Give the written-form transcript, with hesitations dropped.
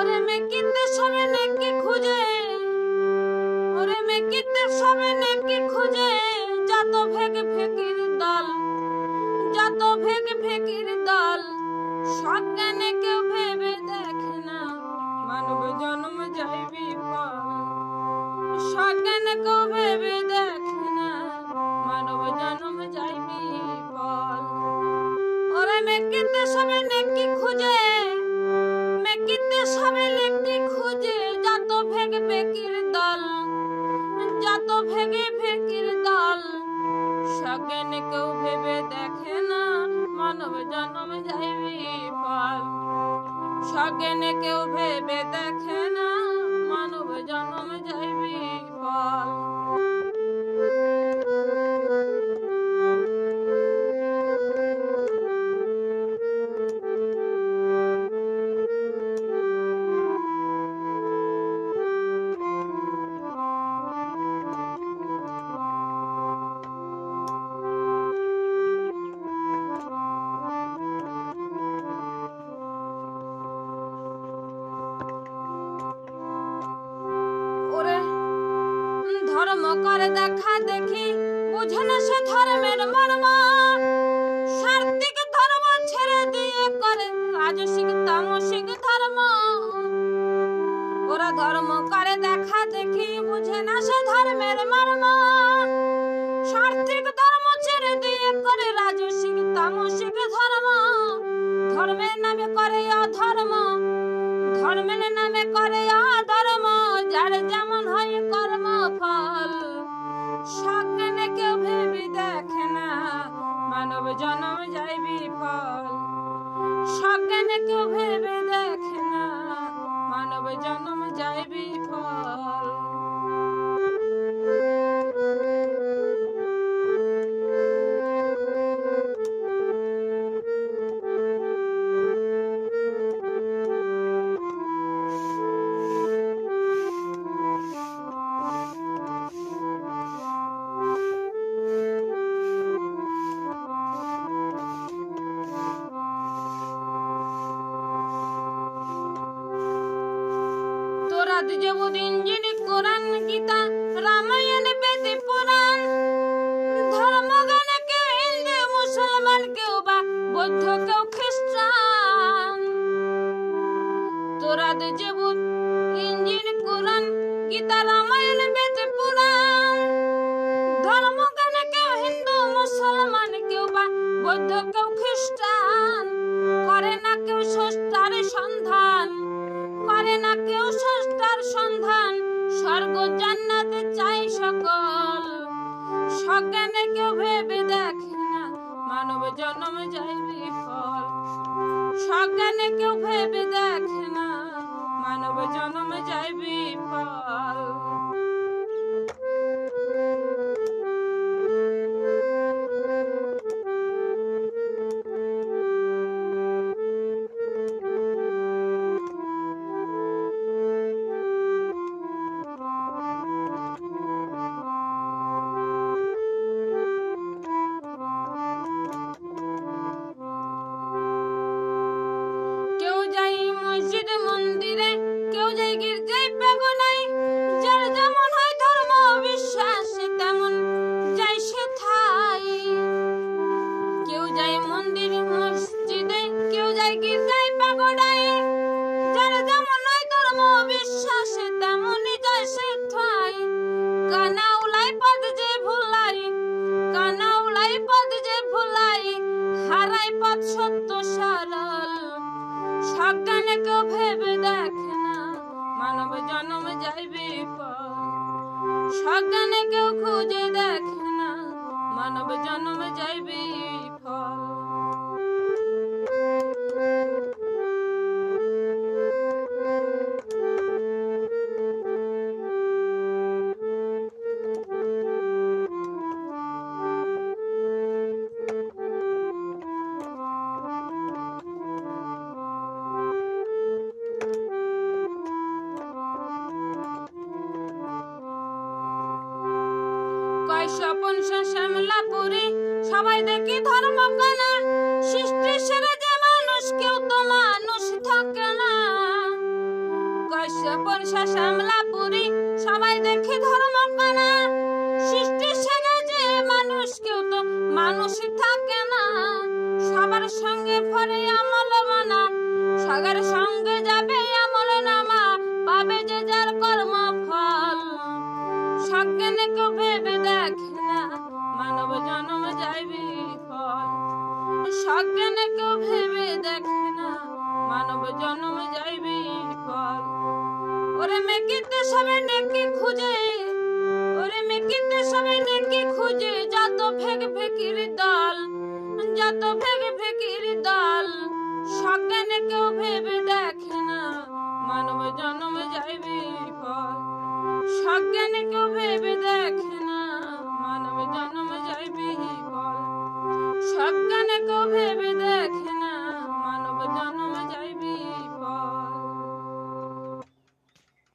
ওরে মেকিতে সবে নেকি খুঁজে, ওরে মেকিতে সবে নেকি খুঁজে, যত ভেগ ভেকির দল, যত ভেগ ভেকির দল, সজ্ঞানে কেউ ভেবে দেখে না মানব জন্ম যায় বিফল। সজ্ঞানে কেউ ভেবে দেখে না মানব জন্ম যায় বিফল। ওরে মেকিতে সবে নেকি খুঁজে, মেকিতে সবে নেকি খুঁজে, যত ভেগ ভেকির দল, যত ভেগে ভেকির দল, সজ্ঞানে কেউ ভেবে দেখে না মানব জন্ম যায় বিফল। সজ্ঞানে কেউ ভেবে দেখে না মানব জন্ম যায় বিফল। ধর্ম করে দেখা দেখি, বুঝে না সে ধর্মের মর্ম, সাত্ত্বিক ধর্ম ছেড়ে দিয়ে করে রাজসিক তামসিক ধর্ম। ওরা ধর্ম করে দেখা দেখি, বুঝে না সে ধর্মের মর্ম, সাত্ত্বিক ধর্ম ছেড়ে দিয়ে করে রাজসিক তামসিক ধর্ম। ধর্মের নামে করে অধর্ম, ধর্মের নামে করে অধর্ম, যার যেমন হয় কর্ম ফল। সজ্ঞানে কেউ ভেবে দেখে না মানব জন্ম যায় বিফল। সজ্ঞানে কেউ ভেবে দেখে না মানব জন্ম যায় বিফল। তোরাদ যেবুদ ইঞ্জিল কোরআন গীতা রামায়ণ বেদ পুরাণ, ধর্মগানে কেউ হিন্দু মুসলমান, কেউ বা বৌদ্ধ, কেউ খ্রিস্টান। তোরাদ যেবুদ ইঞ্জিল কোরআন গীতা রামায়ণ বেদ পুরাণ, ধর্মগানে কেউ হিন্দু মুসলমান, কেউ বা বৌদ্ধ, কেউ খ্রিস্টান। করে না কেউ স্রষ্টার সন্ধান, করে না কেউ স্রষ্টার সন্ধান, স্বর্গ জান্নাতে চাই সকল। সজ্ঞানে কেউ ভেবে দেখে না মানব জন্ম যায় বিফল। সজ্ঞানে কেউ ভেবে দেখে না মানব জন্ম যায় বিফল। কেউ যাই মসজিদ মন্দিরে, কেউ যাই গির্জায় পাগলায়, যার যেমন হয় ধর্ম বিশ্বাস তেমন যাই সেথায়। কেউ যাই মন্দির মসজিদে, কেউ যাই গির্জায় পাগলায়, যার যেমন হয় ধর্ম বিশ্বাস তেমনই যায় সেথায়। কানাউলাই পদ যে ভুলাই, কানাউলাই পদ যে ভুলাই, হারাই পথ সত্য সরল। সজ্ঞানে কেউ ভেবে দেখে না মানব জন্ম যায় বিফল। সজ্ঞানে কেউ খুঁজে দেখে না মানব জন্ম যায় বিফল। স্বপন শ্যামলাপুরি সবাই দেখি ধর্ম কানা, সৃষ্টি সেরে যে মানুষ কেউ তো মানুষ থাকে না। পরিষা শ্যামলাপুরি সবাই দেখে ধর্ম কানা সৃষ্টি সেগে যে মানুষ কেউ তো মানুষই থাকে না সবার সঙ্গে ফরে আমল মানা সবার সঙ্গে যাবে আমল নামা পাবে যে যার কর্ম ফল সজ্ঞানে কেউ ভেবে দেখে না মানব জন্ম যাইবে ফল সজ্ঞানে কেউ ভেবে দেখে না মানব জন্ম যাইবে ফল ওরে মেকিতে সবে নেকি খুঁজে ওরে মেকিতে সবে নেকি খুঁজে যত ভেগ ভেকির দল যত ভেগ ভেকির দল সজ্ঞানে কেউ ভেবে